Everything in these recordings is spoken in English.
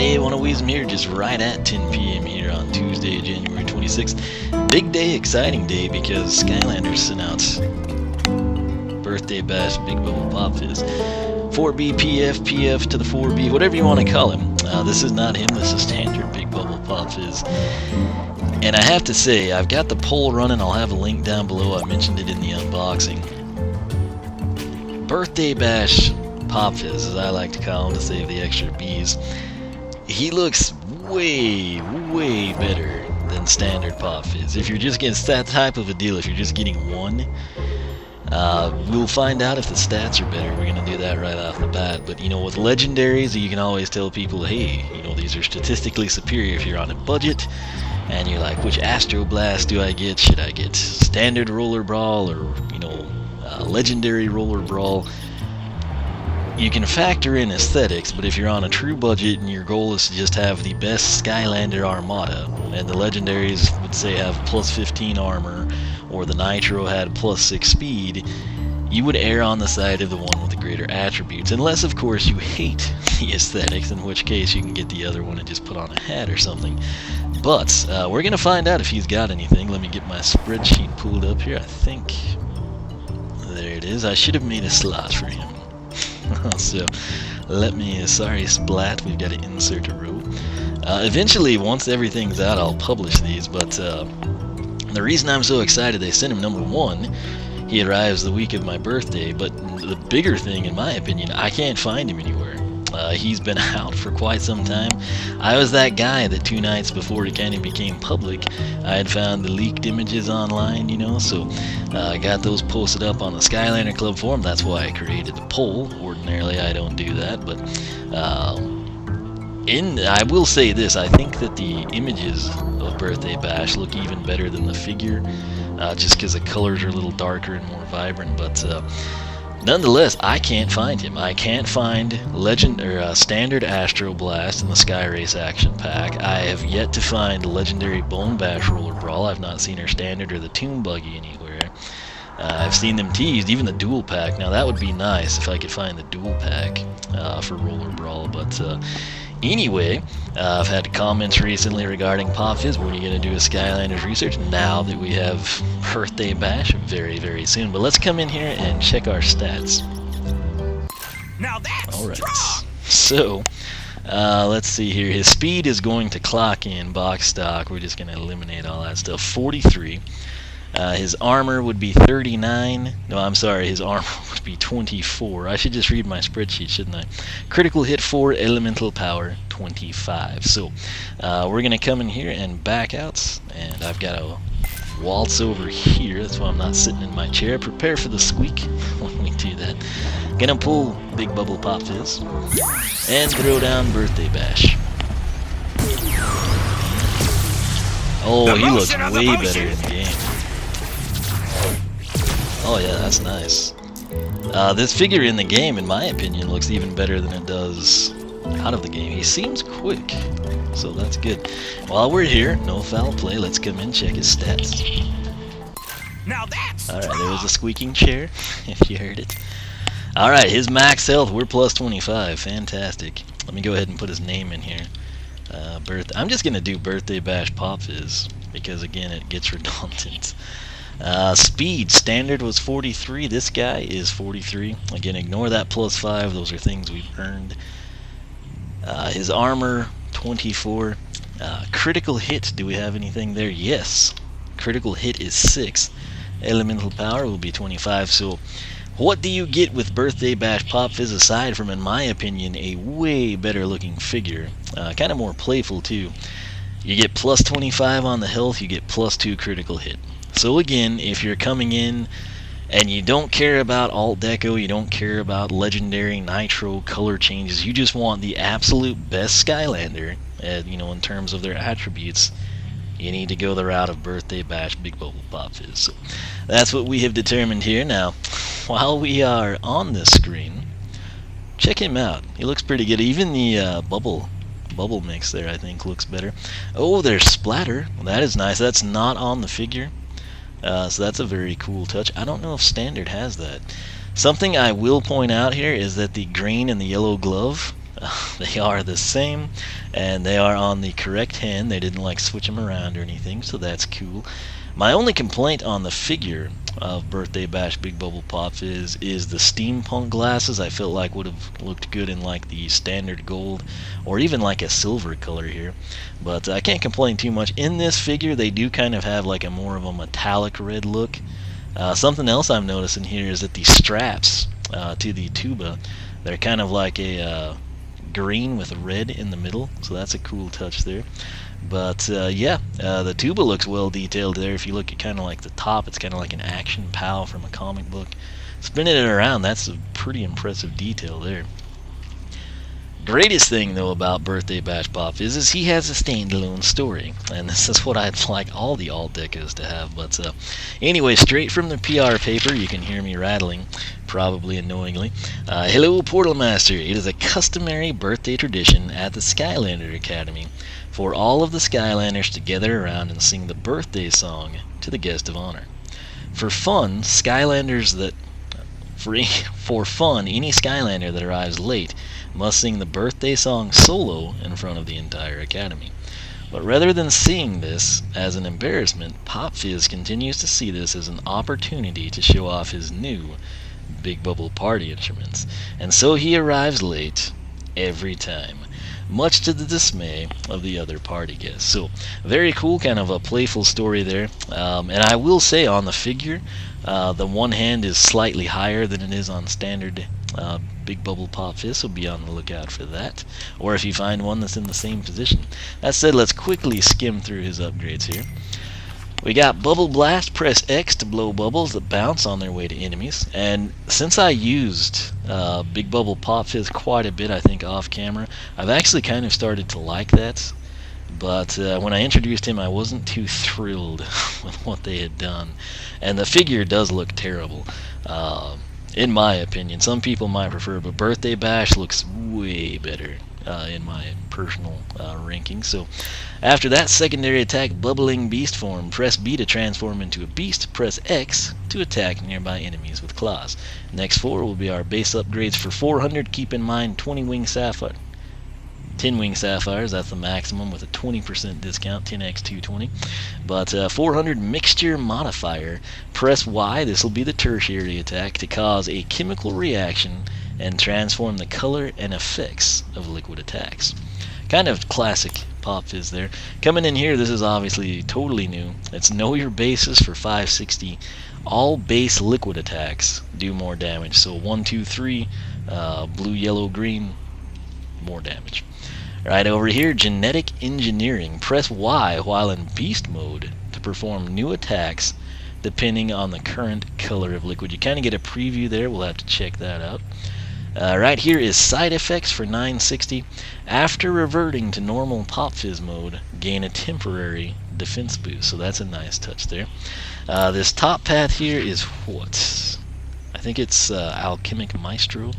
Hey, one of Weezem here, just right at 10 p.m. here on Tuesday, January 26th. Big day, exciting day, because Skylanders sent out Birthday Bash Big Bubble Pop Fizz. 4B, PF, PF to the 4B, whatever you want to call him. This is not him, this is standard Big Bubble Pop Fizz. And I have to say, I've got the poll running, I'll have a link down below, I mentioned it in the unboxing. Birthday Bash Pop Fizz, as I like to call him to save the extra B's. He looks way, way better than standard Pop Fizz. If you're just getting that type of a deal, if you're just getting one, we'll find out if the stats are better. We're going to do that right off the bat. But, you know, with legendaries, you can always tell people, hey, you know, these are statistically superior if you're on a budget. And you're like, which Astro Blast do I get? Should I get standard Roller Brawl or, you know, legendary Roller Brawl? You can factor in aesthetics, but if you're on a true budget and your goal is to just have the best Skylander Armada, and the legendaries would say have plus 15 armor, or the Nitro had plus 6 speed, you would err on the side of the one with the greater attributes, unless of course you hate the aesthetics, in which case you can get the other one and just put on a hat or something. But we're gonna find out if he's got anything. Let me get my spreadsheet pulled up here. I think there it is. I should have made a slot for him. So let me, sorry Splat, we've got to insert a row. Eventually, once everything's out, I'll publish these, but the reason I'm so excited, they sent him number 1. He arrives the week of my birthday, but the bigger thing, in my opinion, I can't find him anywhere. He's been out for quite some time. I was that guy that 2 nights before it kind of became public, I had found the leaked images online, you know, so I got those posted up on the Skylander Club forum. That's why I created the poll. Ordinarily I don't do that, but I will say this, I think that the images of Birthday Bash look even better than the figure, just because the colors are a little darker and more vibrant, but nonetheless, I can't find him. I can't find standard Astro Blast in the Sky Race Action Pack. I have yet to find legendary Bone Bash Roller Brawl. I've not seen her standard or the Tomb Buggy anywhere. I've seen them teased, even the dual pack. Now that would be nice if I could find the dual pack for Roller Brawl, but anyway, I've had comments recently regarding Pop Fizz. When are you going to do a Skylanders research now that we have Birthday Bash very, very soon? But let's come in here and check our stats. Now that's all right. strong. So, let's see here. His speed is going to clock in box stock. We're just going to eliminate all that stuff. 43. His armor would be 39. No, I'm sorry, his armor would be 24. I should just read my spreadsheet, shouldn't I? Critical hit 4, elemental power 25. So we're going to come in here and back out, and I've got to waltz over here. That's why I'm not sitting in my chair. Prepare for the squeak when we do that. Gonna pull Big Bubble Pop Fizz and throw down Birthday Bash. Oh, he looks way better in the game. Oh yeah, that's nice. This figure in the game, in my opinion, looks even better than it does out of the game. He seems quick, so that's good. While we're here, no foul play, let's come in, check his stats. Now that's alright, there was a squeaking chair, if you heard it. Alright, his max health, we're plus 25, fantastic. Let me go ahead and put his name in here. I'm just going to do Birthday Bash Pop Fizz, because again, it gets redundant. Speed, standard was 43, this guy is 43. Again, ignore that plus 5, those are things we've earned. His armor, 24. Critical hit, do we have anything there? Yes. Critical hit is 6. Elemental power will be 25, so what do you get with Birthday Bash Pop Fizz aside from, in my opinion, a way better looking figure? Kind of more playful too. You get plus 25 on the health, you get plus 2 critical hit. So again, if you're coming in and you don't care about Alt-Deco, you don't care about legendary Nitro color changes, you just want the absolute best Skylander, you know, in terms of their attributes, you need to go the route of Birthday Bash Big Bubble Pop Fizz. So that's what we have determined here. Now, while we are on this screen, check him out. He looks pretty good. Even the bubble mix there, I think, looks better. Oh, there's splatter. Well, that is nice. That's not on the figure. So that's a very cool touch. I don't know if standard has that. Something I will point out here is that the green and the yellow glove They are the same, and they are on the correct hand. They didn't like switch them around or anything, so that's cool. My only complaint on the figure of Birthday Bash Big Bubble Pop Fizz is the steampunk glasses. I felt like would have looked good in like the standard gold or even like a silver color here, but I can't complain too much. In this figure they do kind of have like a more of a metallic red look. Something else I'm noticing here is that the straps to the tuba, they're kind of like a green with red in the middle, so that's a cool touch there. But yeah, the tuba looks well detailed there. If you look at kind of like the top, it's kind of like an action pal from a comic book. Spinning it around, that's a pretty impressive detail there. Greatest thing though about Birthday Bash Pop Fizz is he has a standalone story, and this is what I'd like all the Alt-Decos to have. But anyway, straight from the PR paper, you can hear me rattling, probably annoyingly. Hello, Portal Master. It is a customary birthday tradition at the Skylander Academy for all of the Skylanders to gather around and sing the birthday song to the guest of honor. For fun, any Skylander that arrives late must sing the birthday song solo in front of the entire Academy. But rather than seeing this as an embarrassment, Pop Fizz continues to see this as an opportunity to show off his new Big Bubble party instruments, and so he arrives late every time, much to the dismay of the other party guests. So very cool, kind of a playful story there. And I will say on the figure, the one hand is slightly higher than it is on standard Big Bubble Pop Fizz, so be on the lookout for that, or if you find one that's in the same position. That said, let's quickly skim through his upgrades here. We got Bubble Blast. Press X to blow bubbles that bounce on their way to enemies. And since I used Big Bubble Pop Fizz quite a bit, I think off camera, I've actually kind of started to like that. But when I introduced him, I wasn't too thrilled with what they had done. And the figure does look terrible, in my opinion. Some people might prefer, but Birthday Bash looks way better in my personal ranking. So after that, secondary attack, Bubbling Beast form. Press B to transform into a beast. Press X to attack nearby enemies with claws. Next 4 will be our base upgrades for 400. Keep in mind 10 wing sapphires, that's the maximum with a 20% discount, 10x 220. But 400 mixture modifier. Press Y, this will be the tertiary attack, to cause a chemical reaction and transform the color and effects of liquid attacks. Kind of classic Pop Fizz there. Coming in here, this is obviously totally new. It's Know Your Bases for 560. All base liquid attacks do more damage. So 1, 2, 3, blue, yellow, green, more damage. Right over here, Genetic Engineering. Press Y while in beast mode to perform new attacks depending on the current color of liquid. You kind of get a preview there. We'll have to check that out. Right here is Side Effects for 960. After reverting to normal Pop Fizz mode, gain a temporary defense boost. So that's a nice touch there. This top path here is what? I think it's Alchemic Maestro.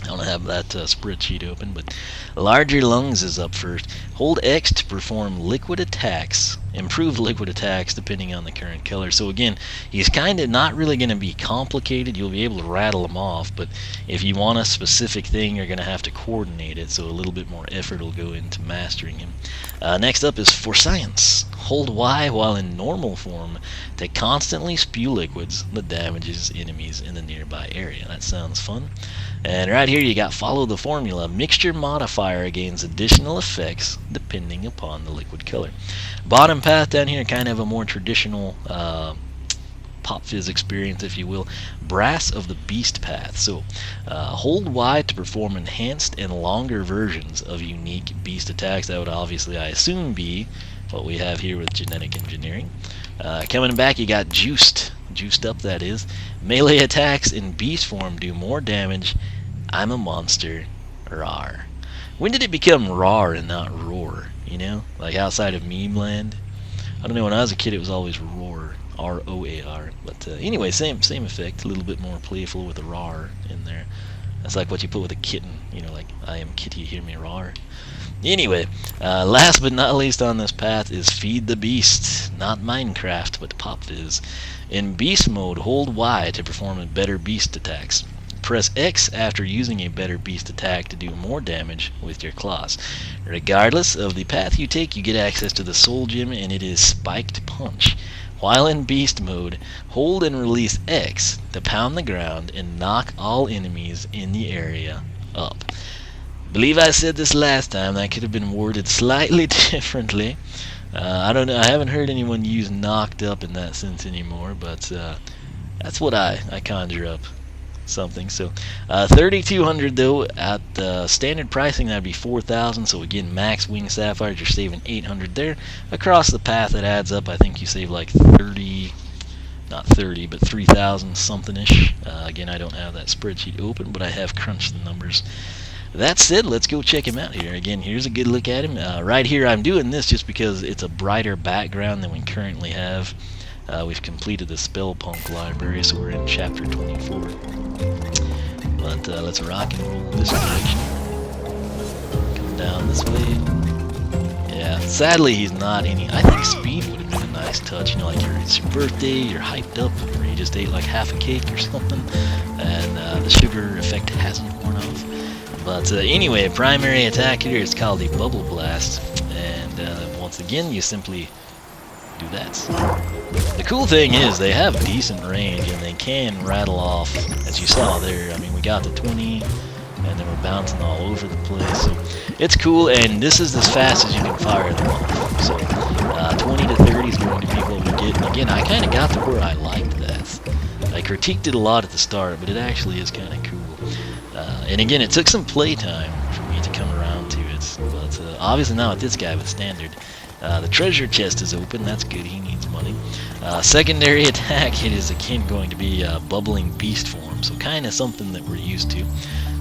I don't have that spreadsheet open, but Larger Lungs is up first. Hold X to perform liquid attacks, improved liquid attacks depending on the current color. So again, he's kind of not really going to be complicated. You'll be able to rattle them off, but if you want a specific thing, you're going to have to coordinate it, so a little bit more effort will go into mastering him. Next up is For Science. Hold Y while in normal form to constantly spew liquids that damages enemies in the nearby area. That sounds fun. And right here you got Follow the Formula. Mixture modifier gains additional effects depending upon the liquid color. Bottom path down here, kind of a more traditional Pop Fizz experience, if you will. Brass of the Beast path. So hold Y to perform enhanced and longer versions of unique beast attacks. That would obviously, I assume, be what we have here with Genetic Engineering. Coming back, you got Juiced Up, that is. Melee attacks in beast form do more damage. I'm a monster. Rawr. When did it become rawr and not roar? You know, like outside of meme land. I don't know. When I was a kid, it was always roar, R-O-A-R. But anyway, same effect. A little bit more playful with the rawr in there. That's like what you put with a kitten. You know, like I am kitty, hear me roar. Anyway, last but not least on this path is Feed the Beast. Not Minecraft, but Pop Fizz. In beast mode, hold Y to perform better beast attacks. press X after using a better beast attack to do more damage with your claws. Regardless of the path you take, you get access to the soul gem, and it is Spiked Punch. While in beast mode, hold and release X to pound the ground and knock all enemies in the area up. Believe I said this last time. That could have been worded slightly differently. I don't know. I haven't heard anyone use knocked up in that sense anymore, but that's what I conjure up. Something. So 3,200 though at standard pricing, that'd be 4,000. So again, max wing sapphires, you're saving 800 there. Across the path, it adds up. I think you save like 30, not 30, but 3,000 something ish. Again, I don't have that spreadsheet open, but I have crunched the numbers. That said, let's go check him out here. Again, here's a good look at him. Right here, I'm doing this just because it's a brighter background than we currently have. We've completed the Spellpunk library, so we're in chapter 24. But let's rock and roll this direction. Come down this way. Yeah, sadly he's not any. I think speed would have been a nice touch. You know, like it's your birthday, you're hyped up, or you just ate like half a cake or something, and the sugar effect hasn't worn off. But anyway, primary attack here is called the Bubble Blast, and once again you simply do that. The cool thing is they have decent range and they can rattle off, as you saw there. I mean, we got the 20 and then we're bouncing all over the place, so it's cool. And this is as fast as you can fire them off, so 20 to 30 is going to be what we get. And again, I kind of got to where I liked that. I critiqued it a lot at the start, but it actually is kind of cool. And again, it took some playtime for me to come around to it, but obviously now with this guy with standard, the treasure chest is open. That's good. He needs money. Secondary attack, it is again going to be bubbling beast form, so kind of something that we're used to.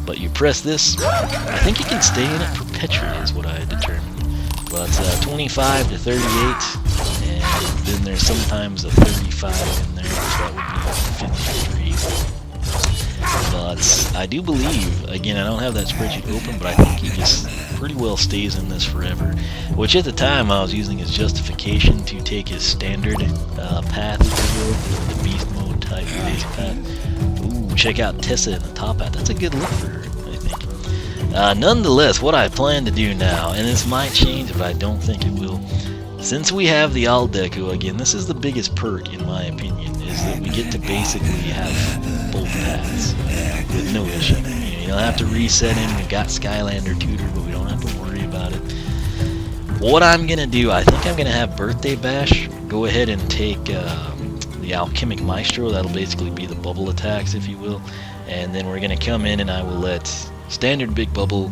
But you press this, I think you can stay in it perpetually is what I determined. But 25 to 38, and then there's sometimes a 35 in there, so that would be 53. But I do believe, again, I don't have that spreadsheet open, but I think he just pretty well stays in this forever. Which at the time I was using his justification to take his standard path, if you will, the beast mode type base path. Ooh, check out Tessa in the top hat. That's a good look for her, I think. Nonetheless, what I plan to do now, and this might change, but I don't think it will. Since we have the Alt-Deco, again, this is the biggest perk, in my opinion, is that we get to basically have both paths with no issue. You don't have to reset him. We've got Skylander Tutor, but we don't have to worry about it. What I'm going to do, I think I'm going to have Birthday Bash go ahead and take the Alchemic Maestro. That'll basically be the bubble attacks, if you will. And then we're going to come in and I will let Standard Big Bubble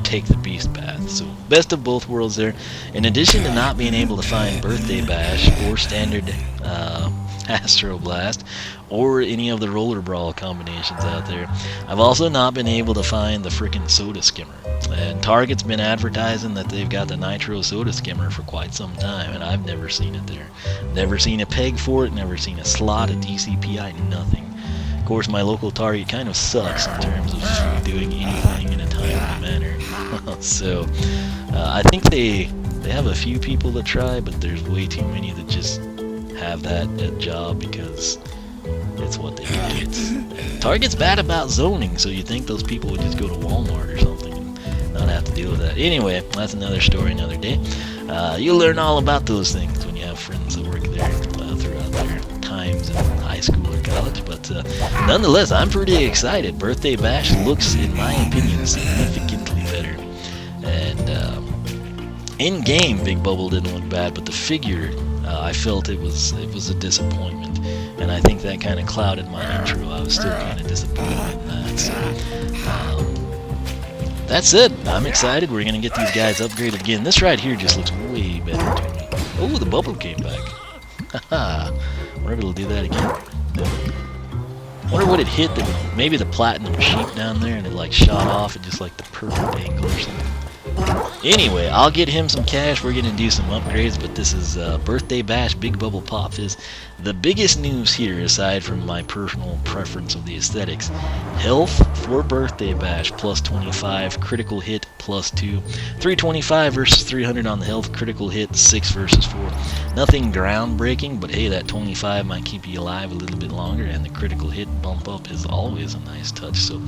take the beast path. So best of both worlds there. In addition to not being able to find Birthday Bash or Standard Astro Blast or any of the Roller Brawl combinations out there, I've also not been able to find the frickin' Soda Skimmer. And Target's been advertising that they've got the Nitro Soda Skimmer for quite some time, and I've never seen it there. Never seen a peg for it, never seen a slot, a DCPI, nothing. Of course, my local Target kind of sucks in terms of doing anything in a timely manner. So, I think they have a few people that try, but there's way too many that just have that job because it's what they do. Target's bad about zoning, so you'd think those people would just go to Walmart or something and not have to deal with that. Anyway, that's another story, another day. You'll learn all about those things when you have friends that work there throughout their times in high school or college. But nonetheless, I'm pretty excited. Birthday Bash looks, in my opinion, significantly better. And in-game, Big Bubble didn't look bad, but the figure, I felt it was a disappointment. And I think that kind of clouded my intro. I was still kind of disappointed in that. So, that's it. I'm excited. We're going to get these guys upgraded again. This right here just looks way better to me. Oh, the bubble came back. Haha. Wonder if it'll do that again. Wonder what it hit. Maybe the platinum sheep down there and it like shot off at just like the perfect angle or something. Anyway, I'll get him some cash. We're going to do some upgrades, but this is Birthday Bash Big Bubble Pop Fizz. The biggest news here, aside from my personal preference of the aesthetics, health for Birthday Bash plus 25, critical hit +2. 325 versus 300 on the health, critical hit 6 versus 4. Nothing groundbreaking, but hey, that 25 might keep you alive a little bit longer, and the critical hit bump up is always a nice touch. So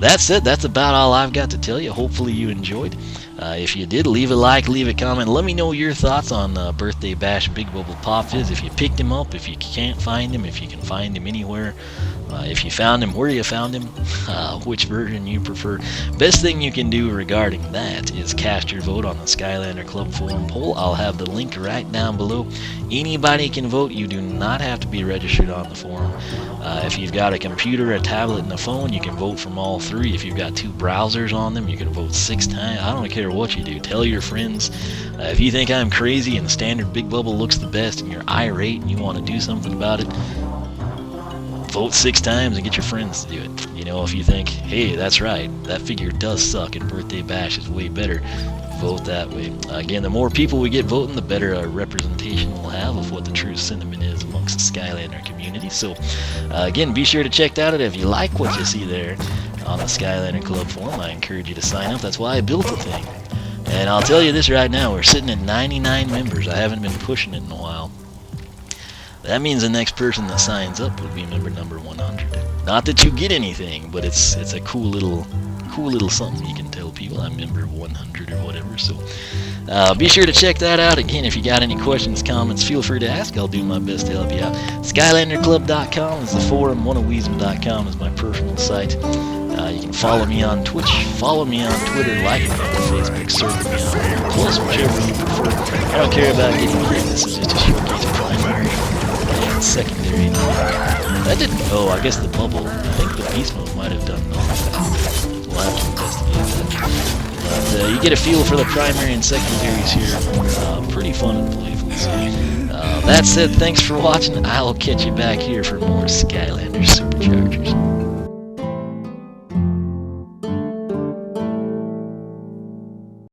that's it. That's about all I've got to tell you. Hopefully you enjoyed. If you did, leave a like, leave a comment. Let me know your thoughts on Birthday Bash Big Bubble Pop Fizz. If you picked him up, if you can't find him, if you can find him anywhere. If you found him, where you found him, which version you prefer. Best thing you can do regarding that is cast your vote on the Skylander Club forum poll. I'll have the link right down below. Anybody can vote. You do not have to be registered on the forum. If you've got a computer, a tablet, and a phone, you can vote from all three. If you've got 2 browsers on them, you can vote 6 times. I don't care what you do. Tell your friends. If you think I'm crazy and the standard Big Bubble looks the best and you're irate and you want to do something about it, vote 6 times and get your friends to do it. You know, if you think, hey, that's right, that figure does suck and Birthday Bash is way better, vote that way. Again, the more people we get voting, the better our representation we'll have of what the true sentiment is amongst the Skylander community. So, again, be sure to check that out. If you like what you see there on the Skylander Club forum, I encourage you to sign up. That's why I built the thing. And I'll tell you this right now, we're sitting at 99 members. I haven't been pushing it in a while. That means the next person that signs up would be member number 100. Not that you get anything, but it's a cool little something you can tell people I'm member 100 or whatever. So be sure to check that out. Again, if you got any questions, comments, feel free to ask. I'll do my best to help you out. SkylanderClub.com is the forum. OneOfWeezem.com is my personal site. You can follow me on Twitch, follow me on Twitter, like me on Facebook, search me on Plus, whichever you prefer. I don't care about getting paid. This is just a showcase primary and secondary. That didn't. Oh, I guess the bubble. I think the beast mode might have done that. We'll have to investigate that. But you get a feel for the primary and secondaries here. Pretty fun and playful. So, that said, thanks for watching. I'll catch you back here for more Skylanders SuperChargers.